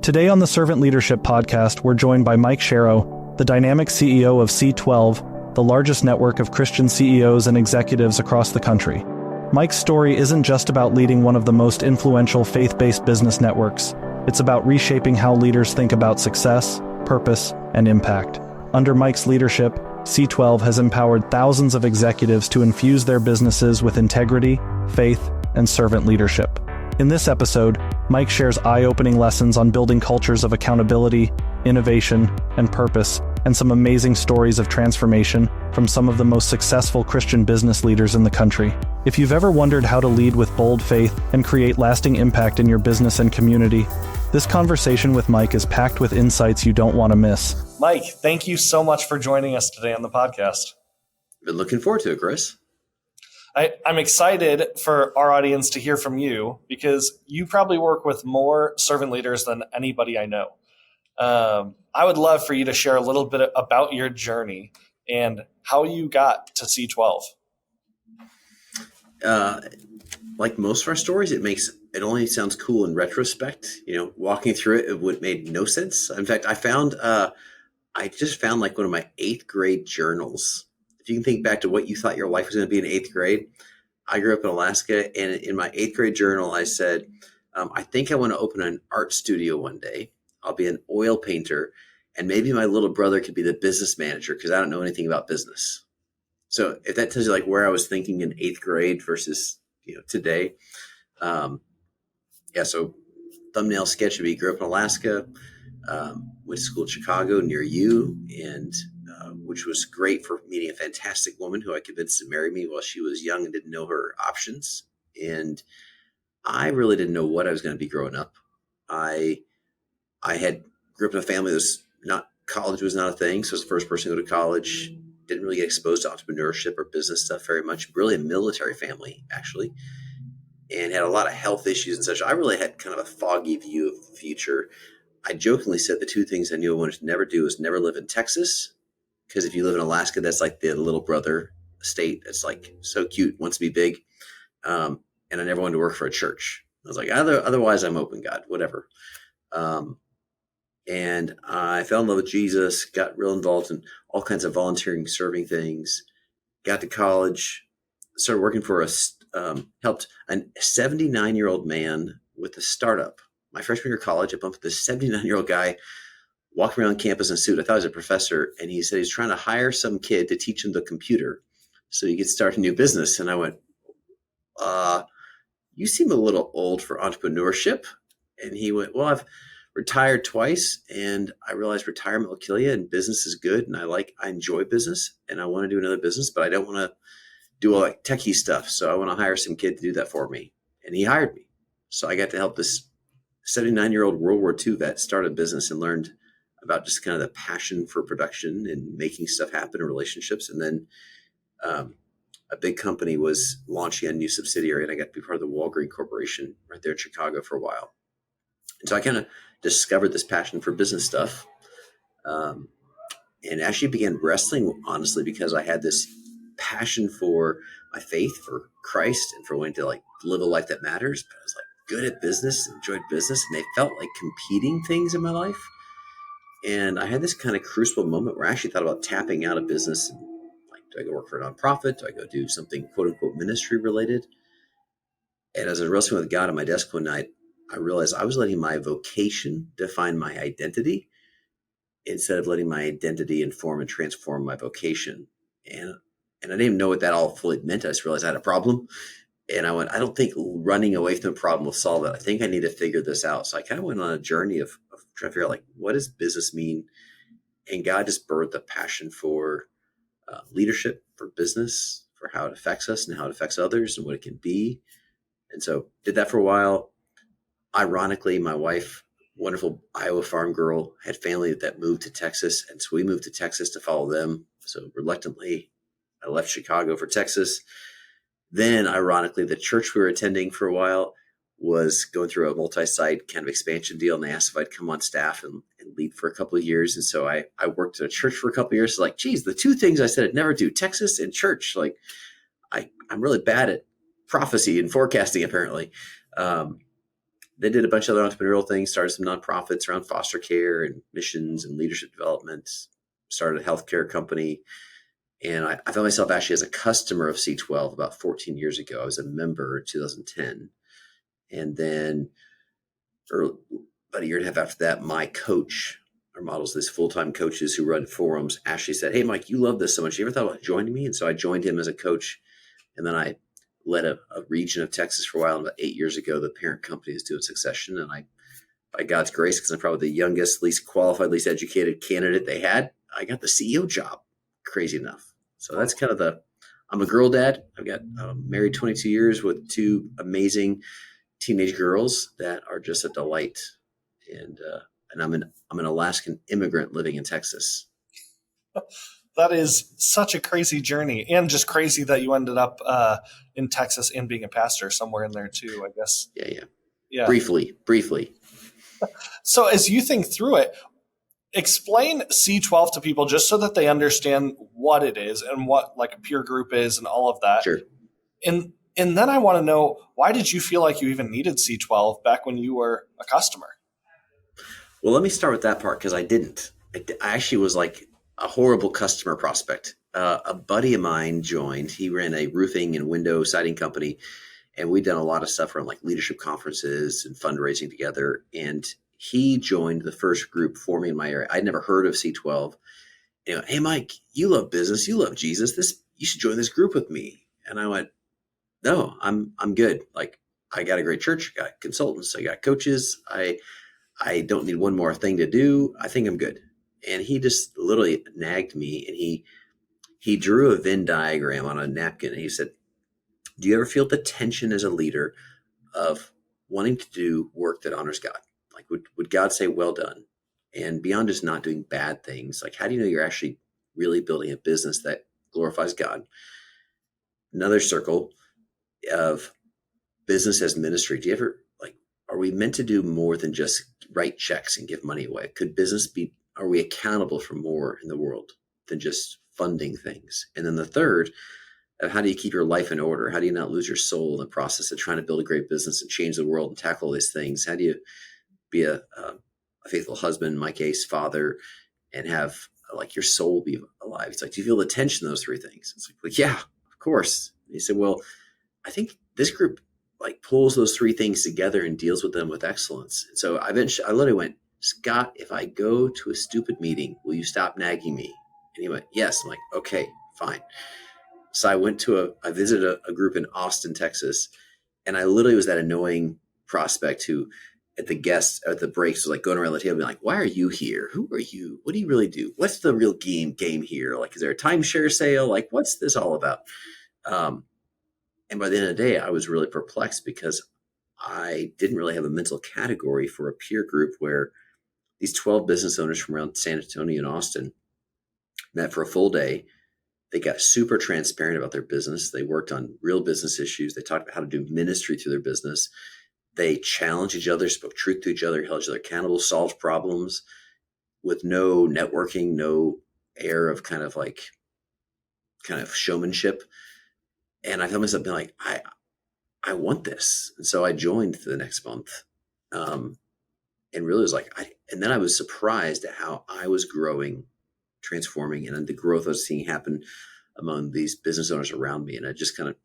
Today on the Servant Leadership Podcast, we're joined by Mike Sharrow, the dynamic CEO of C12, the largest network of Christian CEOs and executives across the country. Mike's story isn't just about leading one of the most influential faith-based business networks. It's about reshaping how leaders think about success, purpose, and impact. Under Mike's leadership, C12 has empowered thousands of executives to infuse their businesses with integrity, faith, and servant leadership. In this episode, Mike shares eye-opening lessons on building cultures of accountability, innovation, and purpose, and some amazing stories of transformation from some of the most successful Christian business leaders in the country. If you've ever wondered how to lead with bold faith and create lasting impact in your business and community, this conversation with Mike is packed with insights you don't want to miss. Mike, thank you so much for joining us today on the podcast. Been looking forward to it, Chris. I'm excited for our audience to hear from you because you probably work with more servant leaders than anybody I know. I would love for you to share a little bit about your journey and how you got to C12. Like most of our stories, it only sounds cool in retrospect. Walking through it would made no sense. In fact, I just found like one of my 8th grade journals. If you can think back to what you thought your life was going to be in 8th grade, I grew up in Alaska, and in my 8th grade journal, I said, I think I want to open an art studio one day. I'll be an oil painter, and maybe my little brother could be the business manager because I don't know anything about business. So if that tells you like where I was thinking in 8th grade versus today, So thumbnail sketch would be grew up in Alaska, went to school in Chicago near you, and which was great for meeting a fantastic woman who I convinced to marry me while she was young and didn't know her options. And I really didn't know what I was going to be growing up. I grew up in a family that was college was not a thing. So I was the first person to go to college. Didn't really get exposed to entrepreneurship or business stuff very much. Really a military family, actually. And had a lot of health issues and such. I really had kind of a foggy view of the future. I jokingly said the 2 things I knew I wanted to never do was never live in Texas. Because if you live in Alaska, that's like the little brother state. It's like so cute, wants to be big. And I never wanted to work for a church. I was like, otherwise I'm open, God, whatever. And I fell in love with Jesus, got real involved in all kinds of volunteering, serving things, got to college, started working for helped a 79-year-old man with a startup. My freshman year of college, I bumped this 79-year-old guy walking around campus in a suit. I thought he was a professor, and he said he's trying to hire some kid to teach him the computer so he could start a new business. And I went, you seem a little old for entrepreneurship. And he went, well, I've retired twice, and I realized retirement will kill you, and business is good. And I enjoy business, and I want to do another business, but I don't want to do all like techie stuff. So I want to hire some kid to do that for me. And he hired me. So I got to help this 79-year-old World War II vet start a business and learned about just kind of the passion for production and making stuff happen in relationships. And then a big company was launching a new subsidiary, and I got to be part of the Walgreens Corporation right there in Chicago for a while. And so I kind of discovered this passion for business stuff, and actually began wrestling, honestly, because I had this passion for my faith, for Christ, and for wanting to like live a life that matters. But I was like good at business, enjoyed business, and they felt like competing things in my life. And I had this kind of crucible moment where I actually thought about tapping out of business. And like, do I go work for a nonprofit? Do I go do something quote unquote ministry related? And as I was wrestling with God on my desk one night, I realized I was letting my vocation define my identity instead of letting my identity inform and transform my vocation. And I didn't even know what that all fully meant. I just realized I had a problem. And I went, I don't think running away from the problem will solve it. I think I need to figure this out. So I kind of went on a journey of trying to figure out, like, what does business mean? And God just birthed a passion for leadership, for business, for how it affects us and how it affects others and what it can be. And so did that for a while. Ironically, my wife, wonderful Iowa farm girl, had family that moved to Texas. And so we moved to Texas to follow them. So reluctantly, I left Chicago for Texas. Then, ironically, the church we were attending for a while was going through a multi-site kind of expansion deal, and they asked if I'd come on staff and lead for a couple of years. And so I worked at a church for a couple of years. So like, geez, the 2 things I said I'd never do, Texas and church. Like, I'm really bad at prophecy and forecasting, apparently. They did a bunch of other entrepreneurial things, started some nonprofits around foster care and missions and leadership development, started a healthcare company. And I found myself actually as a customer of C12 about 14 years ago. I was a member in 2010. And then about a year and a half after that, my coach, our models, these full-time coaches who run forums, actually said, "Hey, Mike, you love this so much. You ever thought about joining me?" And so I joined him as a coach. And then I led a region of Texas for a while. And about 8 years ago, the parent company is doing succession. And I, by God's grace, because I'm probably the youngest, least qualified, least educated candidate they had, I got the CEO job. Crazy enough. So that's kind of I'm a girl dad. I've got married 22 years with two amazing teenage girls that are just a delight. And I'm an Alaskan immigrant living in Texas. That is such a crazy journey, and just crazy that you ended up in Texas and being a pastor somewhere in there too, I guess. Yeah. Briefly. So as you think through it, explain C12 to people just so that they understand what it is and what like a peer group is and all of that. Sure. And then I want to know, why did you feel like you even needed C12 back when you were a customer? Well, let me start with that part, because I didn't. I actually was like a horrible customer prospect. A buddy of mine joined. He ran a roofing and window siding company, and we'd done a lot of stuff around like leadership conferences and fundraising together. And he joined the first group for me in my area. I'd never heard of C12. You know, "Hey, Mike, you love business. You love Jesus. You should join this group with me." And I went, "No, I'm good. Like, I got a great church. I got consultants. I got coaches. I don't need one more thing to do. I think I'm good." And he just literally nagged me, and he drew a Venn diagram on a napkin, and he said, "Do you ever feel the tension as a leader of wanting to do work that honors God? Like, would God say, 'Well done'? And beyond just not doing bad things, like, how do you know you're actually really building a business that glorifies God?" Another circle of business as ministry. Do you ever, like, are we meant to do more than just write checks and give money away? Are we accountable for more in the world than just funding things? And then the third, of how do you keep your life in order? How do you not lose your soul in the process of trying to build a great business and change the world and tackle all these things? How do you be a faithful husband, in my case, father, and have like your soul be alive? It's like, do you feel the tension in those three things? It's like, yeah, of course. And he said, "Well, I think this group like pulls those three things together and deals with them with excellence." And so I literally went, "Scott, if I go to a stupid meeting, will you stop nagging me?" And he went, "Yes." I'm like, "Okay, fine." So I visited a group in Austin, Texas, and I literally was that annoying prospect who at the breaks was like going around the table being like, "Why are you here? Who are you? What do you really do? What's the real game here? Like, is there a timeshare sale? Like, what's this all about?" And by the end of the day, I was really perplexed, because I didn't really have a mental category for a peer group where these 12 business owners from around San Antonio and Austin met for a full day. They got super transparent about their business. They worked on real business issues. They talked about how to do ministry through their business. They challenged each other, spoke truth to each other, held each other accountable, solved problems with no networking, no air of kind of showmanship. And I found myself being like, I want this. And so I joined the next month, and really was like, and then I was surprised at how I was growing, transforming, and the growth I was seeing happen among these business owners around me. And I just kind of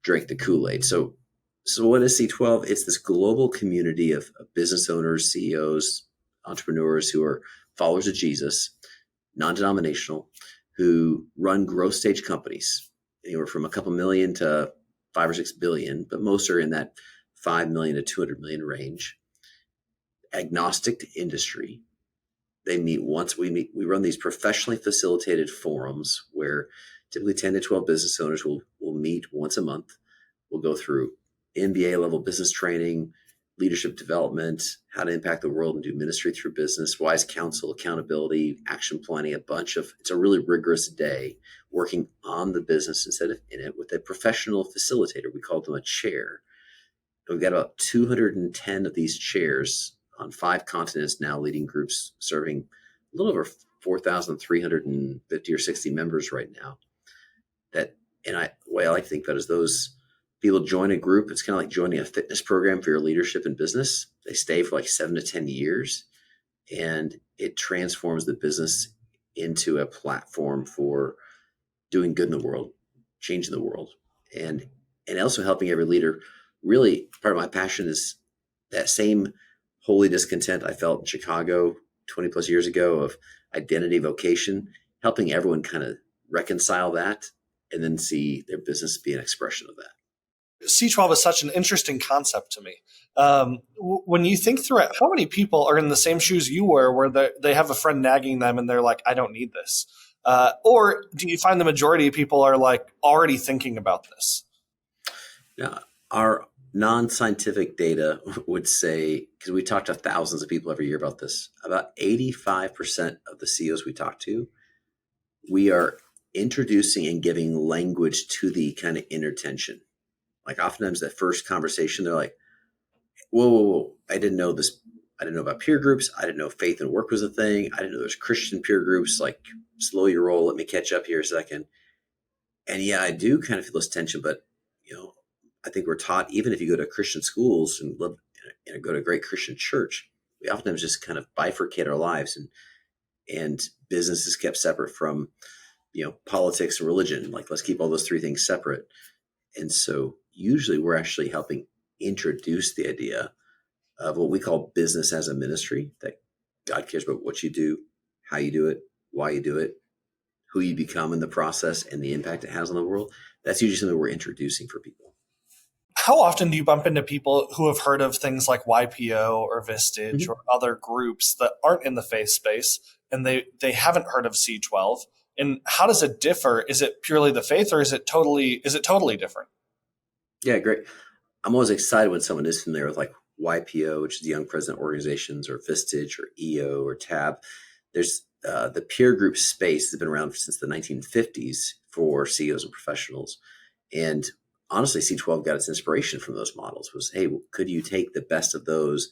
drank the Kool-Aid. So what is C12? It's this global community of business owners, CEOs, entrepreneurs who are followers of Jesus, non-denominational, who run growth stage companies, anywhere from a couple million to 5 or 6 billion, but most are in that 5 million to 200 million range. Agnostic to industry. They meet once. We run these professionally facilitated forums where typically 10 to 12 business owners will meet once a month. We'll go through MBA level business training, leadership development, how to impact the world and do ministry through business, wise counsel, accountability, action planning, it's a really rigorous day working on the business instead of in it with a professional facilitator. We call them a chair. And we've got about 210 of these chairs on 5 continents now, leading groups serving a little over 4,350 or 60 members right now. The way I like to think about it is those People join a group. It's kind of like joining a fitness program for your leadership in business. They stay for like 7 to 10 years, and it transforms the business into a platform for doing good in the world, changing the world, and also helping every leader. Really, part of my passion is that same holy discontent I felt in Chicago 20 plus years ago of identity, vocation, helping everyone kind of reconcile that and then see their business be an expression of that. C12 is such an interesting concept to me. When you think through it, how many people are in the same shoes you were, where they have a friend nagging them and they're like, I don't need this? Or do you find the majority of people are like already thinking about this? Now, our non-scientific data would say, because we talk to thousands of people every year about this, about 85% of the CEOs we talk to, we are introducing and giving language to the kind of inner tension. Like oftentimes that first conversation, they're like, whoa, I didn't know this. I didn't know about peer groups. I didn't know faith and work was a thing. I didn't know there's Christian peer groups. Like, slow your roll. Let me catch up here a second. And yeah, I do kind of feel this tension, but I think we're taught, even if you go to Christian schools and live go to a great Christian church, we oftentimes just kind of bifurcate our lives, and business is kept separate from, politics and religion. Like, let's keep all those three things separate. And so usually we're actually helping introduce the idea of what we call business as a ministry, that God cares about what you do, how you do it, why you do it, who you become in the process, and the impact it has on the world. That's usually something we're introducing for people. How often do you bump into people who have heard of things like YPO or Vistage or other groups that aren't in the faith space, and they haven't heard of C12? And how does it differ? Is it purely the faith, or is it totally different? Yeah, great. I'm always excited when someone is familiar with like YPO, which is the Young President Organizations, or Vistage or EO or TAB. There's the peer group space has been around since the 1950s for CEOs and professionals. And honestly, C12 got its inspiration from those models. Was, hey, could you take the best of those,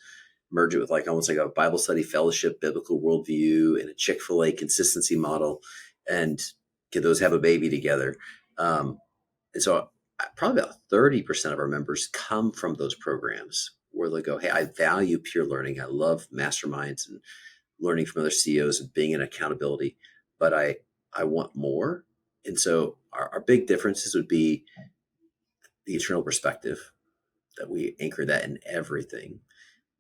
merge it with like almost like a Bible study fellowship, biblical worldview, and a Chick-fil-A consistency model, and could those have a baby together? And so probably about 30% of our members come from those programs where they go, hey, I value peer learning. I love masterminds and learning from other CEOs and being in accountability, but I want more. And so our big differences would be the eternal perspective, that we anchor that in everything.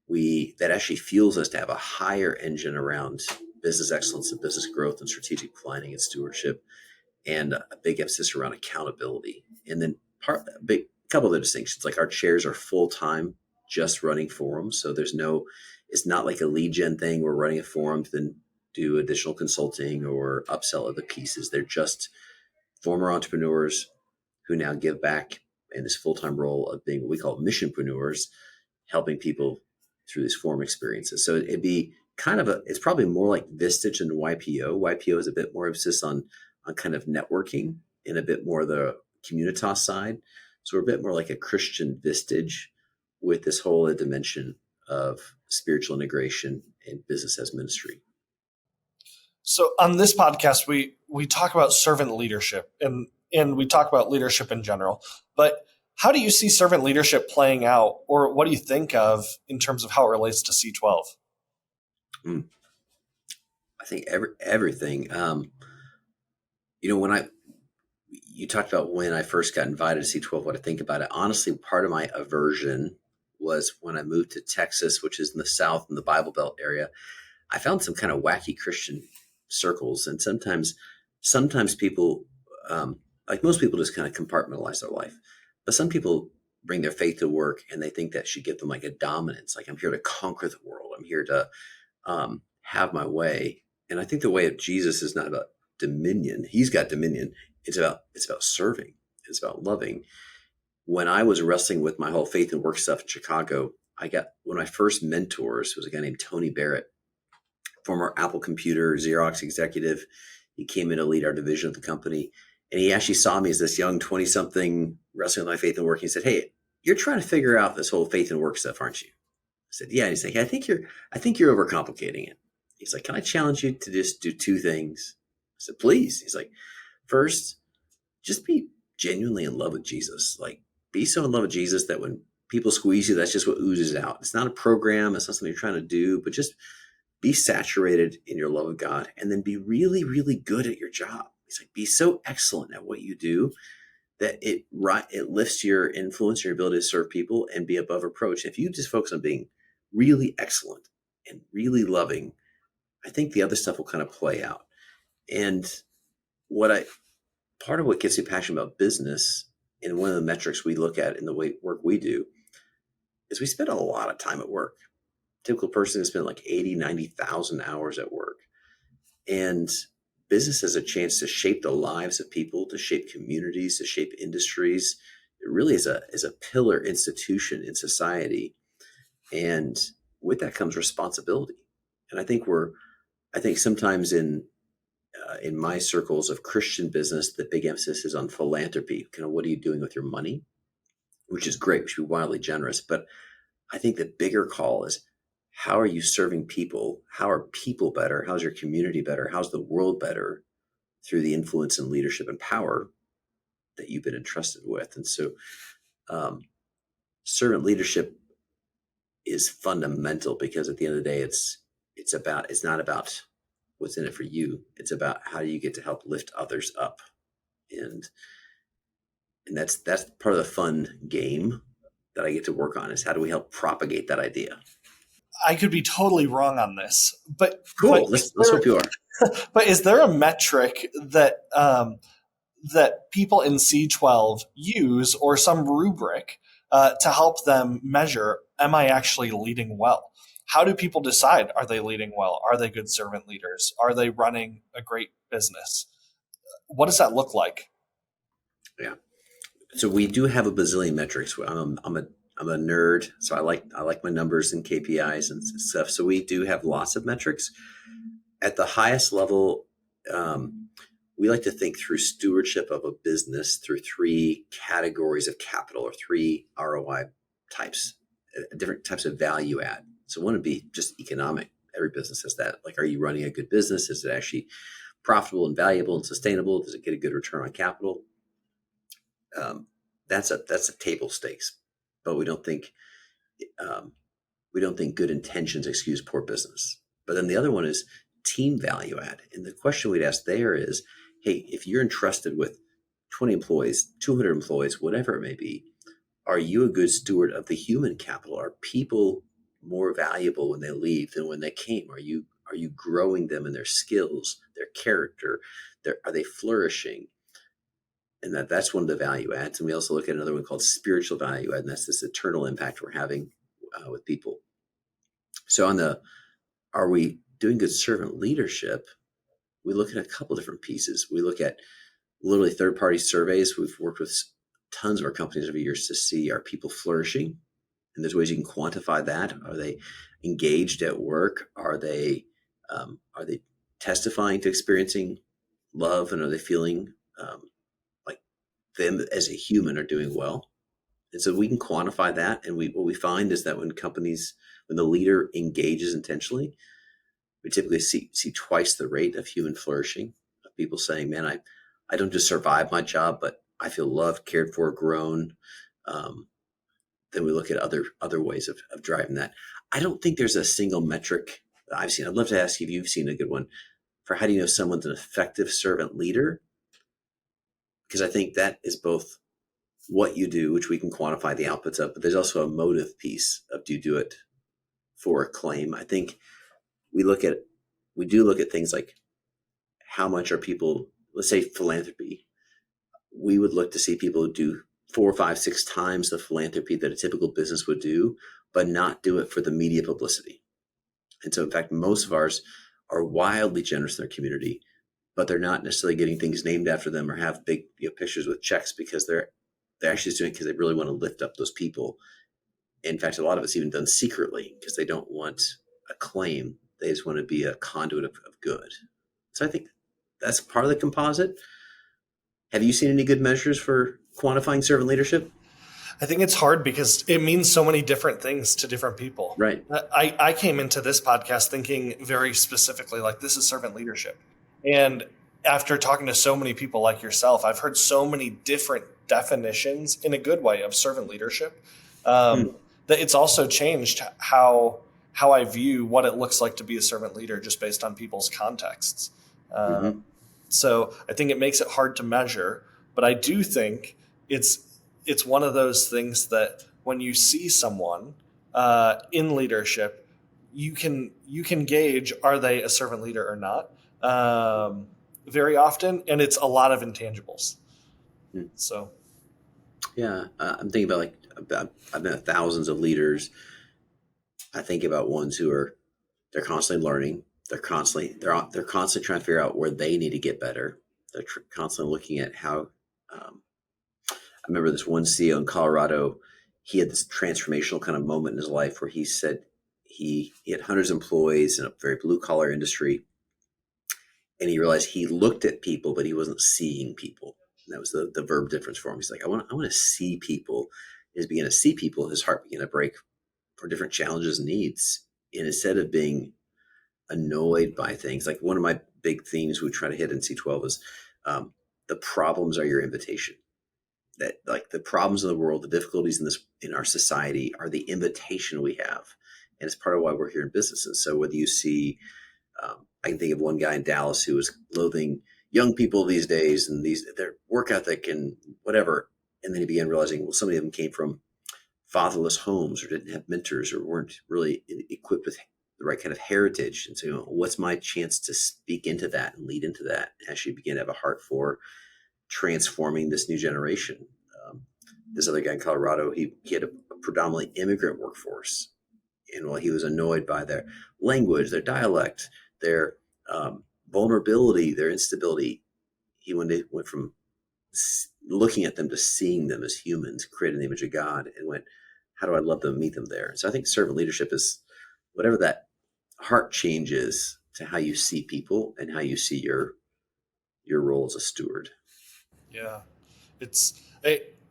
That actually fuels us to have a higher engine around business excellence and business growth and strategic planning and stewardship, and a big emphasis around accountability. And then a couple of the distinctions, like our chairs are full-time, just running forums. So it's not like a lead gen thing. We're running a forum to then do additional consulting or upsell other pieces. They're just former entrepreneurs who now give back in this full-time role of being what we call missionpreneurs, helping people through these forum experiences. So it'd be it's probably more like Vistage and YPO. YPO is a bit more emphasis on kind of networking and a bit more the communitas side. So we're a bit more like a Christian Vistage with this whole dimension of spiritual integration and business as ministry. So on this podcast, we talk about servant leadership and we talk about leadership in general. But how do you see servant leadership playing out, or what do you think of in terms of how it relates to C12? I think everything. When you talked about when I first got invited to C12, what I think about it. Honestly, part of my aversion was when I moved to Texas, which is in the South, in the Bible Belt area. I found some kind of wacky Christian circles, and sometimes people, like most people, just kind of compartmentalize their life. But some people bring their faith to work, and they think that should give them like a dominance. Like, I'm here to conquer the world. I'm here to have my way. And I think the way of Jesus is not about dominion. He's got dominion. It's about serving. It's about loving. When I was wrestling with my whole faith and work stuff in Chicago, I got one of my first mentors was a guy named Tony Barrett, former Apple Computer, Xerox executive. He came in to lead our division of the company. And he actually saw me as this young 20-something wrestling with my faith and work. He said, hey, you're trying to figure out this whole faith and work stuff, aren't you? I said, yeah. And he's like, I think you're overcomplicating it. He's like, can I challenge you to just do two things? I said, please. He's like, first, just be genuinely in love with Jesus. Like, be so in love with Jesus that when people squeeze you, that's just what oozes out. It's not a program. It's not something you're trying to do, but just be saturated in your love of God, and then be really, really good at your job. It's like, be so excellent at what you do that it lifts your influence, your ability to serve people and be above reproach. If you just focus on being really excellent and really loving, I think the other stuff will kind of play out. And part of what gets me passionate about business, and one of the metrics we look at in the work we do, is we spend a lot of time at work. Typical person has spent like 80, 90,000 hours at work. And business has a chance to shape the lives of people, to shape communities, to shape industries. It really is a pillar institution in society. And with that comes responsibility. And I think sometimes in my circles of Christian business, the big emphasis is on philanthropy. Kind of, what are you doing with your money? Which is great. We should be wildly generous. But I think the bigger call is, how are you serving people? How are people better? How's your community better? How's the world better through the influence and leadership and power that you've been entrusted with? And so servant leadership is fundamental, because at the end of the day, it's not about what's in it for you. It's about how do you get to help lift others up. And that's part of the fun game that I get to work on, is how do we help propagate that idea? I could be totally wrong on this, but cool. Let's hope you are. But is there a metric that that people in C12 use, or some rubric to help them measure, am I actually leading well? How do people decide, are they leading well? Are they good servant leaders? Are they running a great business? What does that look like? Yeah. So we do have a bazillion metrics. I'm a nerd, so I like my numbers and KPIs and stuff. So we do have lots of metrics. At the highest level, we like to think through stewardship of a business through 3 categories of capital, or 3 ROI types, different types of value add. So one would be just economic. Every business has that. Like, are you running a good business? Is it actually profitable and valuable and sustainable? Does it get a good return on capital? That's a table stakes, but we don't think good intentions excuse poor business. But then the other one is team value add. And the question we'd ask there is, hey, if you're entrusted with 20 employees, 200 employees, whatever it may be, are you a good steward of the human capital? Are people more valuable when they leave than when they came? Are you growing them in their skills, their character? Are they flourishing? And that's one of the value adds. And we also look at another one called spiritual value add, and that's this eternal impact we're having with people. So are we doing good servant leadership? We look at a couple different pieces. We look at literally third-party surveys. We've worked with tons of our companies over years to see, are people flourishing? And there's ways you can quantify that. Are they engaged at work? Are they testifying to experiencing love? And are they feeling like them as a human are doing well? And so we can quantify that. And what we find is that when the leader engages intentionally, we typically see twice the rate of human flourishing, of people saying, man, I don't just survive my job, but I feel loved, cared for, grown. Then we look at other ways of driving that. I don't think there's a single metric that I've seen. I'd love to ask you if you've seen a good one for how do you know someone's an effective servant leader? Because I think that is both what you do, which we can quantify the outputs of, but there's also a motive piece of, do you do it for acclaim? I think we do look at things like, how much are people, let's say philanthropy. We would look to see people who do 4, 5, 6 times the philanthropy that a typical business would do, but not do it for the media publicity. And so in fact, most of ours are wildly generous in their community, but they're not necessarily getting things named after them or have big pictures with checks, because they're actually doing it because they really want to lift up those people. In fact, a lot of it's even done secretly because they don't want acclaim. They just want to be a conduit of good. So I think that's part of the composite. Have you seen any good measures for quantifying servant leadership? I think it's hard because it means so many different things to different people. Right. I came into this podcast thinking very specifically, like, this is servant leadership. And after talking to so many people like yourself, I've heard so many different definitions in a good way of servant leadership, Hmm. that it's also changed how I view what it looks like to be a servant leader just based on people's contexts. Uh, Mm-hmm. so I think it makes it hard to measure, but I do think it's one of those things that when you see someone in leadership, you can gauge, are they a servant leader or not, very often, and it's a lot of intangibles. Hmm. So Yeah, I'm thinking about I've met thousands of leaders. I think about ones who are they're constantly learning. They're constantly trying to figure out where they need to get better. They're constantly looking at how. I remember this one CEO in Colorado. He had this transformational kind of moment in his life where he said he had hundreds of employees in a very blue collar industry, and he realized he looked at people, but he wasn't seeing people. And that was the verb difference for him. He's like, I want to see people. As he began to see people, his heart began to break for different challenges and needs. And instead of being annoyed by things, like one of my big themes we try to hit in C12 is the problems are your invitation. That like the problems in the world, the difficulties in our society are the invitation we have, and it's part of why we're here in businesses. So whether you see I can think of one guy in Dallas who was loathing young people these days and their work ethic and whatever. And then he began realizing, well, so many of them came from fatherless homes or didn't have mentors or weren't really equipped with the right kind of heritage. And so, what's my chance to speak into that and lead into that? And actually begin to have a heart for transforming this new generation. This other guy in Colorado, he had a predominantly immigrant workforce. And while he was annoyed by their language, their dialect, their vulnerability, their instability, he went from looking at them to seeing them as humans, created in the image of God, and went, how do I love them, meet them there? So I think servant leadership is whatever that heart change is to how you see people and how you see your role as a steward. yeah,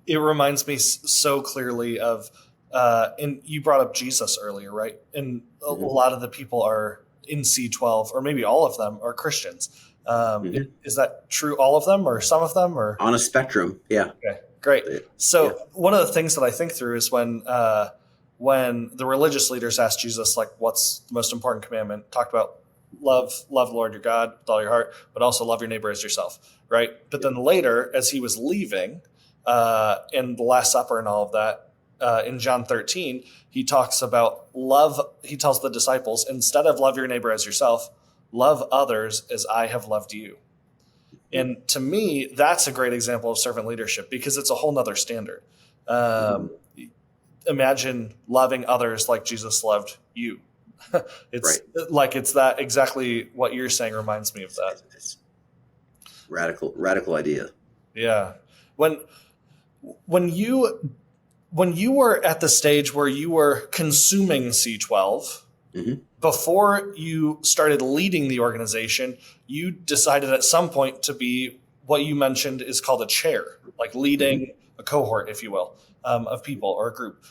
it reminds me so clearly of and you brought up Jesus earlier, right? And a Mm-hmm. lot of the people are in C12, or maybe all of them are Christians. Mm-hmm. Is that true? All of them, or some of them, or On a spectrum, yeah. okay, great. Yeah. So one of the things that I think through is when the religious leaders asked Jesus, like, what's the most important commandment? Talked about love the Lord your God with all your heart, but also love your neighbor as yourself, right? But then later, as he was leaving, in the Last Supper and all of that, in John 13, he talks about love. He tells the disciples, instead of love your neighbor as yourself, love others as I have loved you. And to me, that's a great example of servant leadership because it's a whole nother standard. Um, Imagine loving others like Jesus loved you. It's Right. like it's that exactly what you're saying reminds me of that. It's radical idea. Yeah. When when you when you were at the stage where you were consuming C12, Mm-hmm. before you started leading the organization, you decided at some point to be what you mentioned is called a chair, like Mm-hmm. leading a cohort, if you will, of people or a group.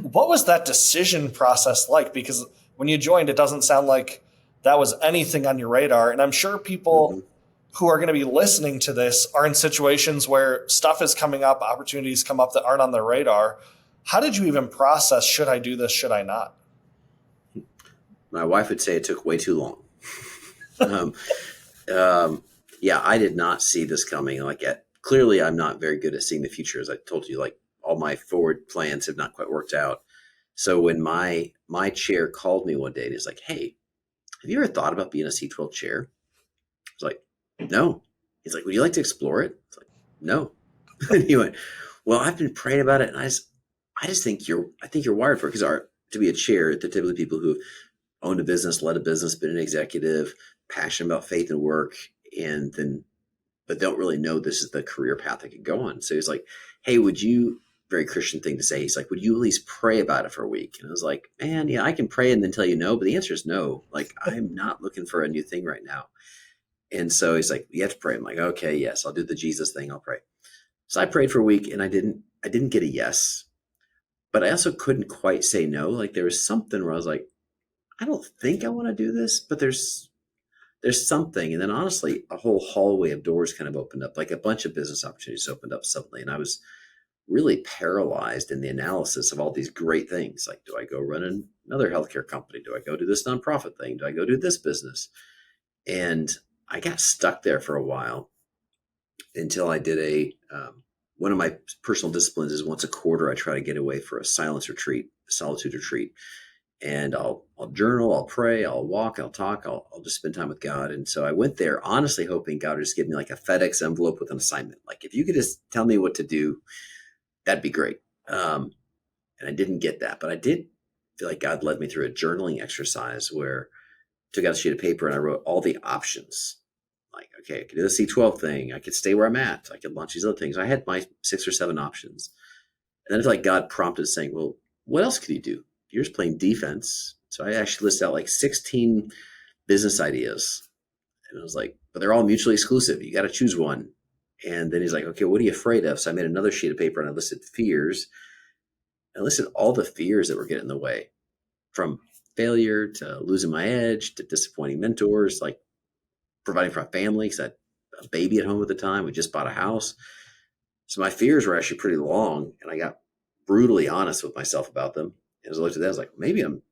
What was that decision process like? Because when you joined, it doesn't sound like that was anything on your radar. And I'm sure Mm-hmm. people who are going to be listening to this are in situations where stuff is coming up, opportunities come up that aren't on their radar. How did you even process, should I do this, should I not? My wife would say it took way too long. um, yeah, I did not see this coming. Clearly, I'm not very good at seeing the future. As I told you, like all my forward plans have not quite worked out. So when my chair called me one day and he's like, "Hey, have you ever thought about being a C12 chair?" I was like, "No." He's like, "Would you like to explore it?" It's like, "No." And he went, "Well, I've been praying about it, and I just think I think you're wired for it because to be a chair, they're typically people who owned a business, led a business, been an executive, passionate about faith and work, and then but don't really know this is the career path I could go on." So he's like, "Hey, would you?" Very Christian thing to say. He's like, "Would you at least pray about it for a week?" And I was like, "Man, yeah, I can pray and then tell you no, but the answer is no. Like, I'm not looking for a new thing right now." And so he's like, "You have to pray." I'm like, "Okay, yes, I'll do the Jesus thing. I'll pray." So I prayed for a week, and I didn't get a yes, but I also couldn't quite say no. Like there was something where I was like, I don't think I want to do this, but there's there's something. And then honestly, a whole hallway of doors kind of opened up, like a bunch of business opportunities opened up suddenly. And I was really paralyzed in the analysis of all these great things. Like, do I go run another healthcare company? Do I go do this nonprofit thing? Do I go do this business? And I got stuck there for a while until I did one of my personal disciplines is once a quarter, I try to get away for a solitude retreat. And I'll journal, I'll pray, I'll walk, I'll talk, I'll just spend time with God. And so I went there honestly hoping God would just give me like a FedEx envelope with an assignment. Like, if you could just tell me what to do, that'd be great. And I didn't get that, but I did feel like God led me through a journaling exercise where I took out a sheet of paper and I wrote all the options. Like, okay, I could do the C12 thing. I could stay where I'm at. I could launch these other things. I had my 6 or 7 options. And then it's like God prompted saying, well, what else could you do? You're just playing defense. So I actually listed out like 16 business ideas. And I was like, but they're all mutually exclusive. You got to choose one. And then he's like, okay, what are you afraid of? So I made another sheet of paper and I listed fears. I listed all the fears that were getting in the way, from failure to losing my edge to disappointing mentors, like providing for my family because I had a baby at home at the time. We just bought a house. So my fears were actually pretty long, and I got brutally honest with myself about them. And as I looked at that, I was like, maybe I'm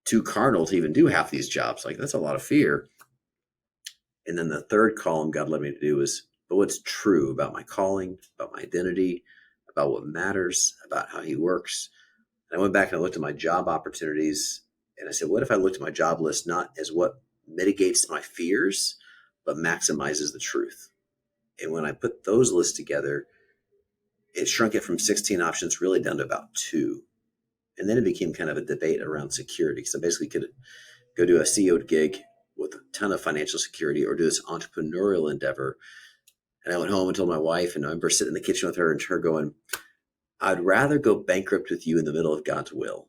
too carnal to even do half these jobs. Like, that's a lot of fear. And then the third column God led me to do was, but what's true about my calling, about my identity, about what matters, about how he works. And I went back and I looked at my job opportunities, and I said, what if I looked at my job list not as what mitigates my fears, but maximizes the truth? And when I put those lists together, it shrunk it from 16 options really down to about 2. And then it became kind of a debate around security. So I basically could go do a CEO gig with a ton of financial security or do this entrepreneurial endeavor. And I went home and told my wife, and I remember sitting in the kitchen with her and her going, I'd rather go bankrupt with you in the middle of God's will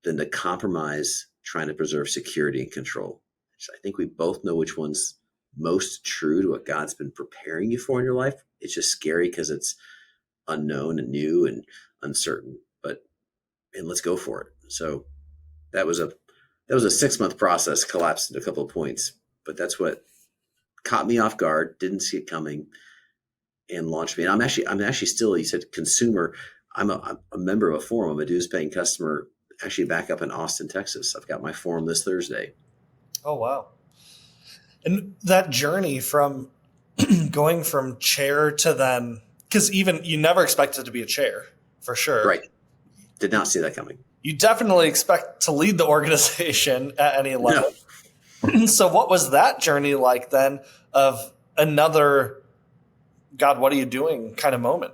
than to compromise trying to preserve security and control. So I think we both know which one's most true to what God's been preparing you for in your life. It's just scary because it's unknown and new and uncertain, and let's go for it. So that was a 6-month process, collapsed into a couple of points, but that's what caught me off guard, didn't see it coming, and launched me. And I'm actually still, you said consumer. I'm a member of a forum. I'm a dues paying customer, actually back up in Austin, Texas. I've got my forum this Thursday. Oh, wow. And that journey from going from chair to then, because even you never expected to be a chair, for sure. Right. Did not see that coming. You definitely expect to lead the organization at any level. No. So what was that journey like then of another, God, what are you doing kind of moment?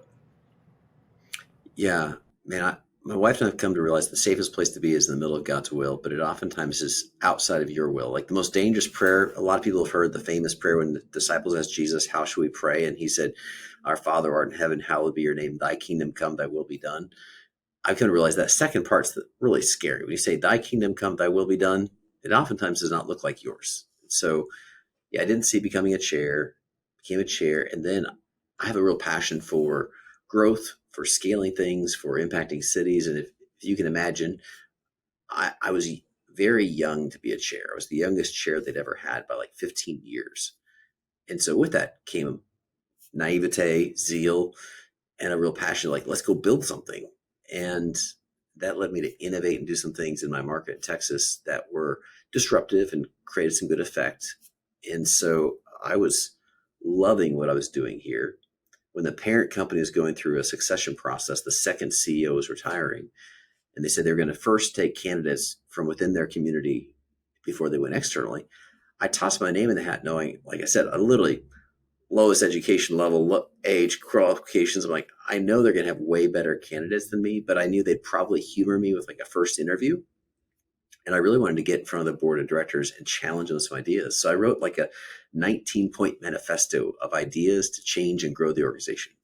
Yeah, man, my wife and I have come to realize the safest place to be is in the middle of God's will, but it oftentimes is outside of your will. Like the most dangerous prayer, a lot of people have heard the famous prayer when the disciples asked Jesus, how should we pray? And he said, our Father who art in heaven, hallowed be your name, thy kingdom come, thy will be done. I've come to realize that second part's really scary. When you say thy kingdom come, thy will be done, it oftentimes does not look like yours. So yeah, I didn't see becoming a chair, became a chair. And then I have a real passion for growth, for scaling things, for impacting cities. And if you can imagine, I was very young to be a chair. I was the youngest chair they'd ever had by like 15 years. And so with that came naivete, zeal, and a real passion, like, let's go build something. And that led me to innovate and do some things in my market in Texas that were disruptive and created some good effect. And so I was loving what I was doing here. When the parent company was going through a succession process, the second CEO was retiring. And they said they were going to first take candidates from within their community before they went externally. I tossed my name in the hat knowing, like I said, I literally lowest education level, age, qualifications. I'm like, I know they're going to have way better candidates than me, but I knew they'd probably humor me with like a first interview. And I really wanted to get in front of the board of directors and challenge them with some ideas. So I wrote like a 19-point manifesto of ideas to change and grow the organization.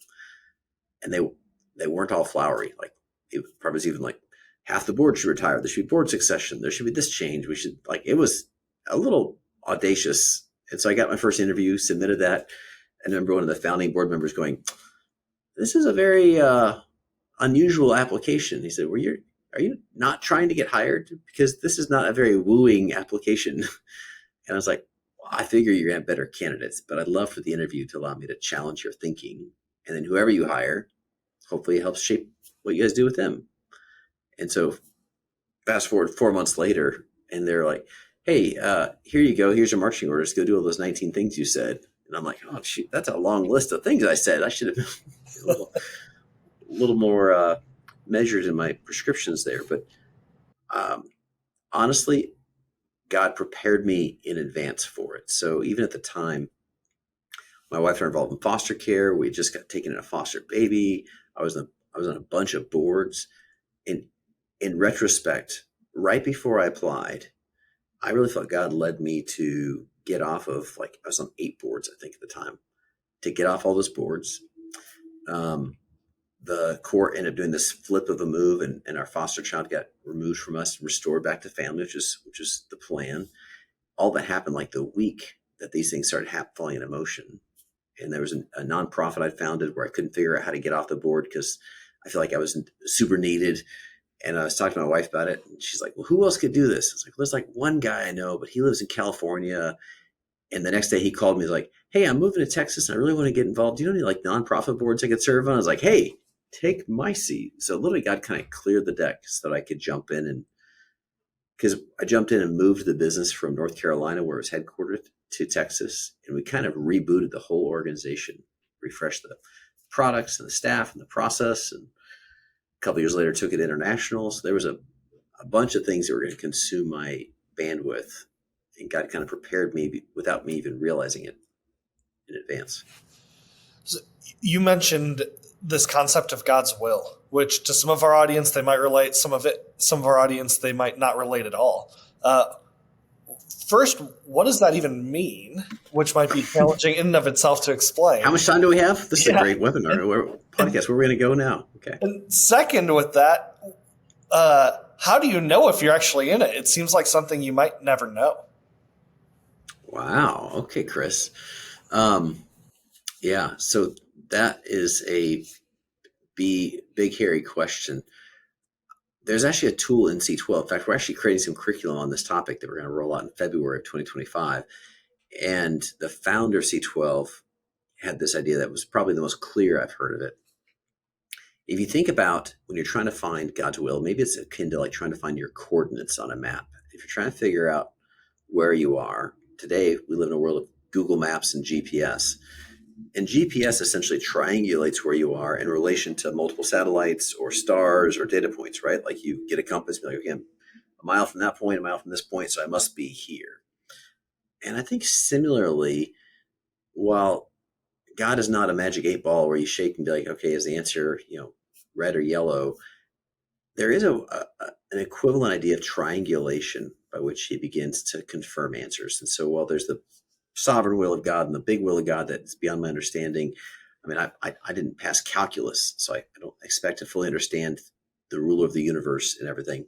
And they weren't all flowery. Like it probably was even like half the board should retire. There should be board succession. There should be this change. We should it was a little audacious. And so I got my first interview, submitted that. And I remember one of the founding board members going, this is a very unusual application. He said, are you not trying to get hired? Because this is not a very wooing application. And I was like, I figure you're going to have better candidates, but I'd love for the interview to allow me to challenge your thinking. And then whoever you hire, hopefully it helps shape what you guys do with them. And so fast forward 4 months later, and they're like, hey, here you go. Here's your marching orders. Go do all those 19 things you said. And I'm like, oh, shoot, that's a long list of things I said. I should have been a little more measured in my prescriptions there. But honestly, God prepared me in advance for it. So even at the time, my wife and I were involved in foster care. We just got taken in a foster baby. I was on a bunch of boards. And in retrospect, right before I applied, I really felt God led me to get off of, like, I was on 8 boards, I think, at the time, to get off all those boards. The court ended up doing this flip of a move, and our foster child got removed from us and restored back to family, which is the plan. All that happened like the week that these things started falling into motion. And there was a nonprofit I founded where I couldn't figure out how to get off the board because I feel like I was super needed. And I was talking to my wife about it, and she's like, well, who else could do this? I was like, well, there's like one guy I know, but he lives in California. And the next day he called me, he's like, hey, I'm moving to Texas and I really want to get involved. Do you know any like nonprofit boards I could serve on? I was like, hey, take my seat. So literally God kind of cleared the deck so that I could jump in. And because I jumped in and moved the business from North Carolina, where it was headquartered, to Texas. And we kind of rebooted the whole organization, refreshed the products and the staff and the process. And a couple of years later, took it international. So there was a bunch of things that were going to consume my bandwidth. And God kind of prepared me without me even realizing it in advance. So you mentioned this concept of God's will, which to some of our audience, they might relate. Some of our audience, they might not relate at all. First, what does that even mean? Which might be challenging in and of itself to explain. How much time do we have? This is a great webinar podcast. Where are we going to go now? Okay. And second, with that, how do you know if you're actually in it? It seems like something you might never know. Wow. Okay, Chris. Yeah. So that is a big, hairy question. There's actually a tool in C12. In fact, we're actually creating some curriculum on this topic that we're going to roll out in February of 2025. And the founder of C12 had this idea that was probably the most clear I've heard of it. If you think about when you're trying to find God's will, maybe it's akin to like trying to find your coordinates on a map. If you're trying to figure out where you are, today we live in a world of Google Maps and GPS. And GPS essentially triangulates where you are in relation to multiple satellites or stars or data points, right? Like you get a compass, be like, okay, I'm a mile from that point, a mile from this point, so I must be here. And I think similarly, while God is not a magic 8-ball where you shake and be like, okay, is the answer, red or yellow? There is an equivalent idea of triangulation by which he begins to confirm answers. And so while there's the sovereign will of God and the big will of God that's beyond my understanding, I mean, I didn't pass calculus, so I don't expect to fully understand the ruler of the universe and everything.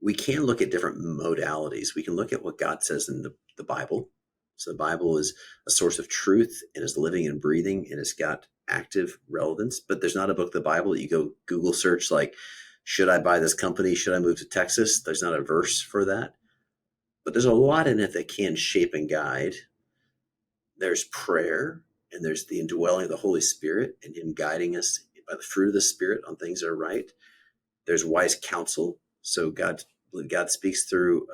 We can look at different modalities. We can look at what God says in the Bible. So the Bible is a source of truth and is living and breathing and it's got active relevance. But there's not a book of the Bible that you go Google search like, should I buy this company? Should I move to Texas? There's not a verse for that. But there's a lot in it that can shape and guide. There's prayer and there's the indwelling of the Holy Spirit and him guiding us by the fruit of the Spirit on things that are right. There's wise counsel. So God speaks through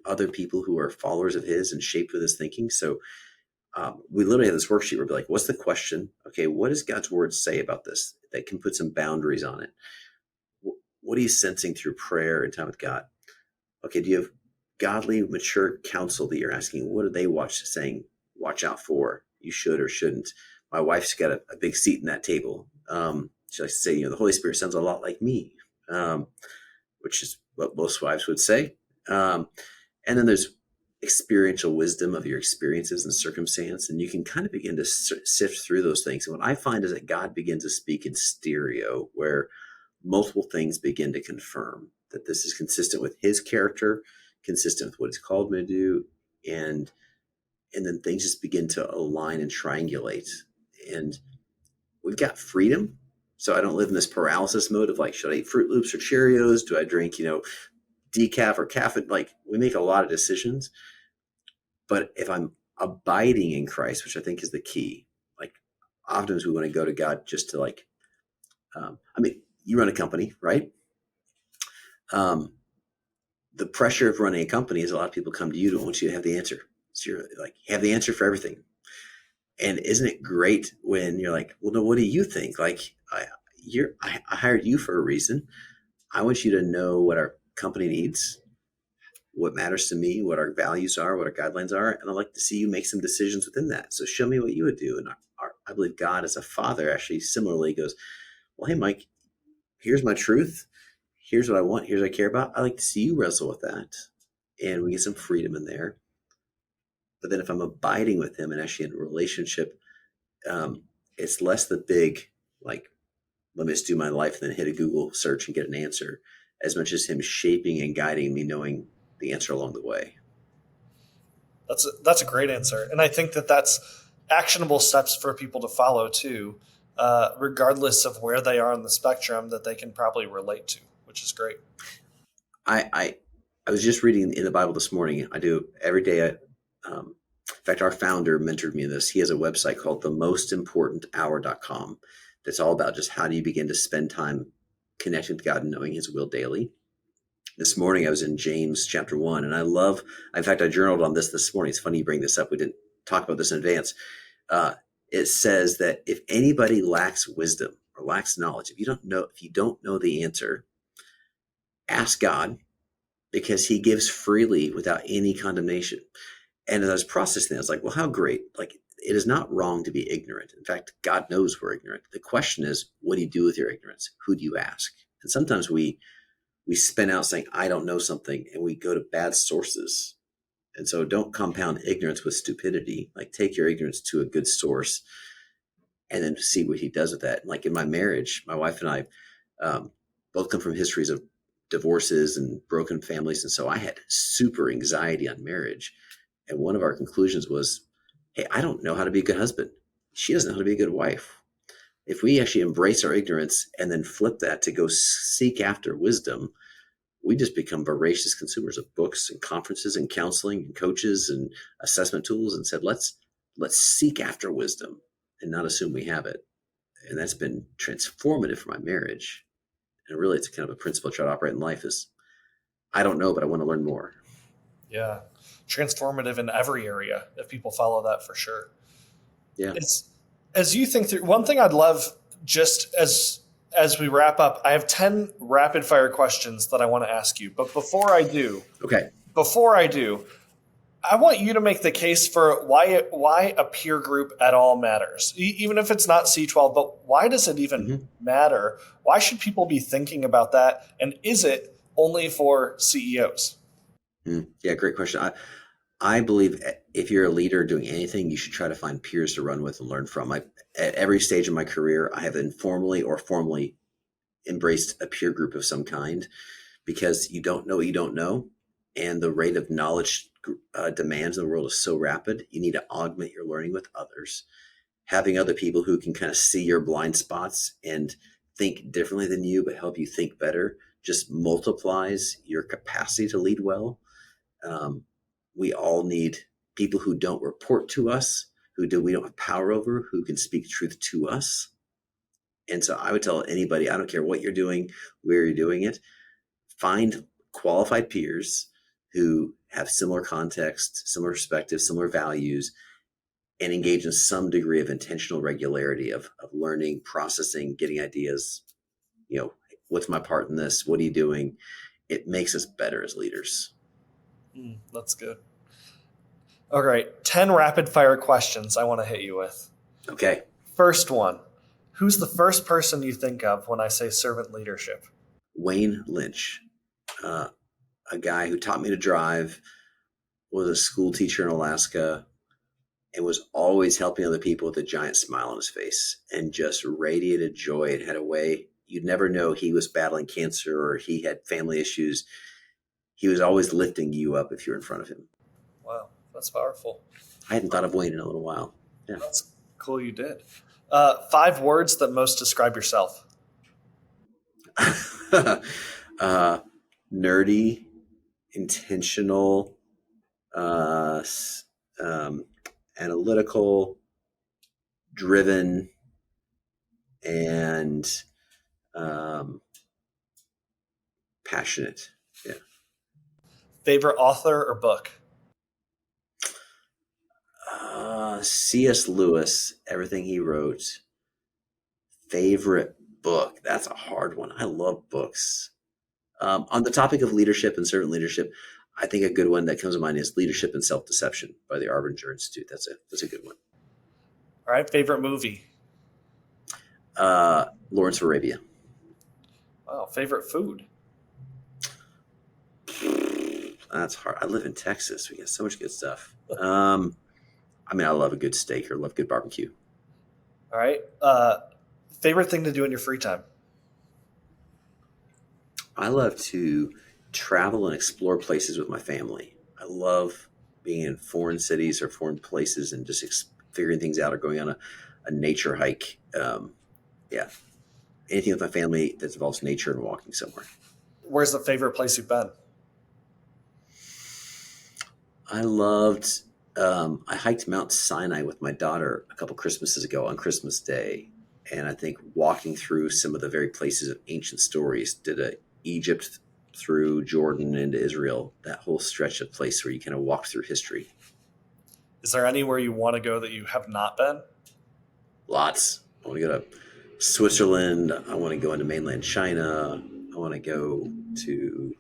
other people who are followers of his and shaped with his thinking. So we literally have this worksheet where we're like, what's the question? Okay, what does God's word say about this? That can put some boundaries on it. What are you sensing through prayer and time with God? Okay, do you have godly, mature counsel that you're asking? What are they saying, watch out for? You should or shouldn't. My wife's got a big seat in that table. She likes to say, the Holy Spirit sounds a lot like me, which is what most wives would say. And then there's experiential wisdom of your experiences and circumstance. And you can kind of begin to sift through those things. And what I find is that God begins to speak in stereo, where multiple things begin to confirm that this is consistent with his character, consistent with what he's called me to do. And then things just begin to align and triangulate. And we've got freedom. So I don't live in this paralysis mode of like, should I eat Fruit Loops or Cheerios? Do I drink, decaf or caffeine? Like, we make a lot of decisions. But if I'm abiding in Christ, which I think is the key, like oftentimes we want to go to God just to like, you run a company, right? The pressure of running a company is a lot of people come to you to want you to have the answer. So you're like, you have the answer for everything. And isn't it great when you're like, well, no, what do you think? Like, I hired you for a reason. I want you to know what our company needs, what matters to me, what our values are, what our guidelines are. And I'd like to see you make some decisions within that. So show me what you would do. And I believe God as a father actually similarly goes, well, hey, Mike, here's my truth. Here's what I want. Here's what I care about. I like to see you wrestle with that. And we get some freedom in there. But then if I'm abiding with him and actually in a relationship, it's less the big, like, let me just do my life and then hit a Google search and get an answer, as much as him shaping and guiding me, knowing the answer along the way. That's a great answer. And I think that that's actionable steps for people to follow too, regardless of where they are on the spectrum, that they can probably relate to, which is great. I was just reading in the Bible this morning. I do every day. In fact, our founder mentored me in this. He has a website called themostimportanthour.com that's all about just how do you begin to spend time connecting with God and knowing his will daily. This morning I was in James chapter 1, and in fact, I journaled on this morning. It's funny you bring this up. We didn't talk about this in advance. It says that if anybody lacks wisdom or lacks knowledge, if you don't know the answer, ask God, because he gives freely without any condemnation. And as I was processing that, I was like, well, how great. Like, it is not wrong to be ignorant. In fact, God knows we're ignorant. The question is, what do you do with your ignorance? Who do you ask? And sometimes we spin out saying, I don't know something, and we go to bad sources. And so don't compound ignorance with stupidity. Like, take your ignorance to a good source and then see what he does with that. Like in my marriage, my wife and I both come from histories of divorces and broken families. And so I had super anxiety on marriage. And one of our conclusions was, hey, I don't know how to be a good husband. She doesn't know how to be a good wife. If we actually embrace our ignorance and then flip that to go seek after wisdom, we just become voracious consumers of books and conferences and counseling and coaches and assessment tools, and said, let's seek after wisdom and not assume we have it. And that's been transformative for my marriage. And really, it's kind of a principle I try to operate in life is, I don't know, but I want to learn more. Yeah. Transformative in every area if people follow that, for sure. Yeah. As you think through, one thing I'd love, just as we wrap up, I have 10 rapid fire questions that I want to ask you. But before I do, I want you to make the case for why a peer group at all matters. Even if it's not C12, but why does it even matter? Why should people be thinking about that? And is it only for CEOs? Yeah, great question. I believe if you're a leader doing anything, you should try to find peers to run with and learn from. At every stage of my career, I have informally or formally embraced a peer group of some kind, because you don't know what you don't know. And the rate of knowledge demands in the world is so rapid. You need to augment your learning with others. Having other people who can kind of see your blind spots and think differently than you, but help you think better, just multiplies your capacity to lead well. We all need people who don't report to us, we don't have power over, who can speak truth to us. And so I would tell anybody, I don't care what you're doing, where you're doing it, find qualified peers who have similar context, similar perspectives, similar values, and engage in some degree of intentional regularity of learning, processing, getting ideas. What's my part in this? What are you doing? It makes us better as leaders. That's good. All right. 10 rapid fire questions I want to hit you with. Okay. First one. Who's the first person you think of when I say servant leadership? Wayne Lynch, a guy who taught me to drive, was a school teacher in Alaska, and was always helping other people with a giant smile on his face, and just radiated joy and had a way. You'd never know he was battling cancer or he had family issues. He was always lifting you up if you're in front of him. Wow, that's powerful. I hadn't thought of Wayne in a little while. Yeah. That's cool you did. 5 words that most describe yourself. Nerdy, intentional, analytical, driven, and passionate. Yeah. Favorite author or book? C.S. Lewis, everything he wrote. Favorite book? That's a hard one. I love books. On the topic of leadership and servant leadership, I think a good one that comes to mind is Leadership and Self-Deception by the Arbinger Institute. That's a good one. All right. Favorite movie? Lawrence of Arabia. Wow. Favorite food? That's hard. I live in Texas. We got so much good stuff. I love a good steak or love good barbecue. All right. Favorite thing to do in your free time? I love to travel and explore places with my family. I love being in foreign cities or foreign places and just figuring things out or going on a nature hike. Anything with my family that involves nature and walking somewhere. Where's the favorite place you've been? I hiked Mount Sinai with my daughter a couple Christmases ago on Christmas Day. And I think walking through some of the very places of ancient stories, did Egypt through Jordan into Israel, that whole stretch of place where you kind of walk through history. Is there anywhere you want to go that you have not been? Lots. I want to go to Switzerland. I want to go into mainland China. I want to go to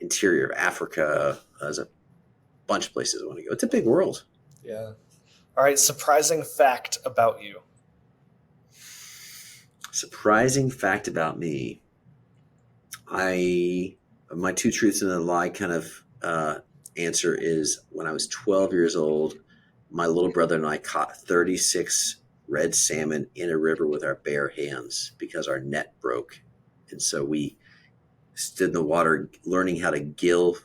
interior of Africa. There's a bunch of places I want to go. It's a big world. Yeah. All right. Surprising fact about you. Surprising fact about me. My two truths and a lie kind of answer is when I was 12 years old, my little brother and I caught 36 red salmon in a river with our bare hands because our net broke. And so we stood in the water learning how to gill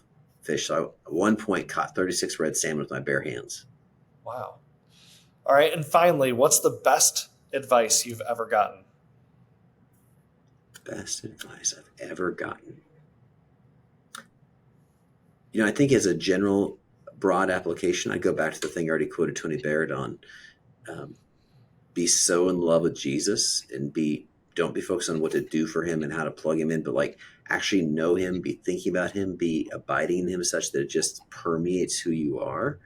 fish. So I, at one point, caught 36 red salmon with my bare hands. Wow. All right. And finally, what's the best advice you've ever gotten? Best advice I've ever gotten. I think as a general broad application, I go back to the thing I already quoted Tony Barrett on. Be so in love with Jesus and don't be focused on what to do for him and how to plug him in, but actually know him, be thinking about him, be abiding in him such that it just permeates who you are,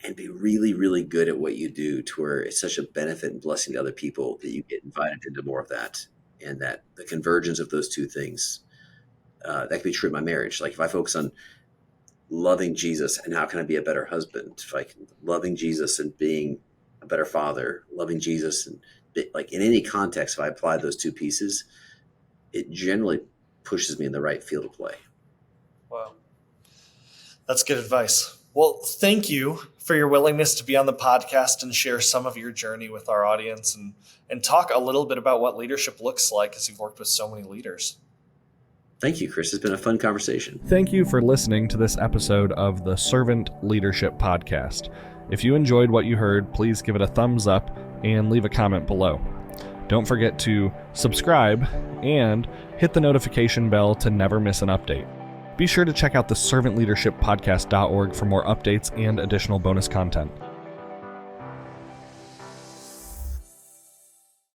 and be really, really good at what you do to where it's such a benefit and blessing to other people that you get invited into more of that. And that the convergence of those two things, that could be true in my marriage. If I focus on loving Jesus and how can I be a better husband, loving Jesus and being a better father, loving Jesus and in any context, if I apply those two pieces, it generally pushes me in the right field of play. Wow. That's good advice. Well, thank you for your willingness to be on the podcast and share some of your journey with our audience and talk a little bit about what leadership looks like as you've worked with so many leaders. Thank you, Chris. It's been a fun conversation. Thank you for listening to this episode of the Servant Leadership Podcast. If you enjoyed what you heard, please give it a thumbs up and leave a comment below. Don't forget to subscribe and hit the notification bell to never miss an update. Be sure to check out the servantleadershippodcast.org for more updates and additional bonus content.